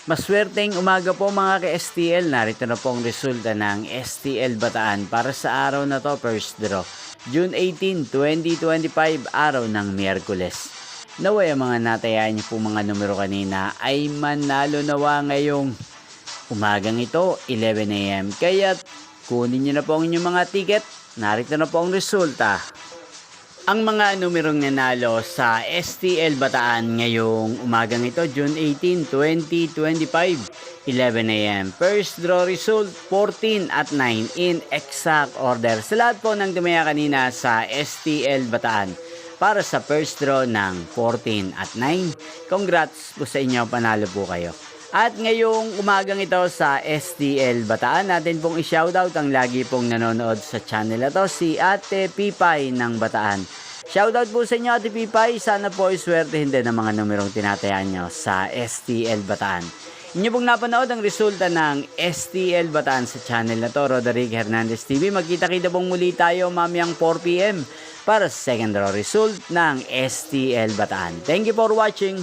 Maswerteng umaga po mga ka-STL. Narito na po ang resulta ng STL Bataan para sa araw na to, first draw. June 18, 2025, araw ng Miyerkules. Naway ang mga natayaan niyo po mga numero kanina ay manalo nawa ngayong umagang ito, 11 AM. Kaya kunin niyo na po ang inyong mga ticket. Narito na po ang resulta. Ang mga numerong nanalo sa STL Bataan ngayong umagang ito, June 18, 2025, 11 AM. First draw result, 14 at 9 in exact order. Sa lahat po ng tumaya kanina sa STL Bataan para sa first draw ng 14 at 9. Congrats po sa inyo, panalo po kayo. At ngayong umagang ito sa STL Bataan, natin pong i-shoutout ang lagi pong nanonood sa channel na to, si Ate Pipay ng Bataan. Shoutout po sa inyo, Ate Pipay. Sana po iswertehin din ang mga numerong tinatayaan nyo sa STL Bataan. Inyo pong napanood ang resulta ng STL Bataan sa channel na to, Roderick Hernandez TV. Magkita-kita pong muli tayo mamayang 4 PM para sa second draw result ng STL Bataan. Thank you for watching.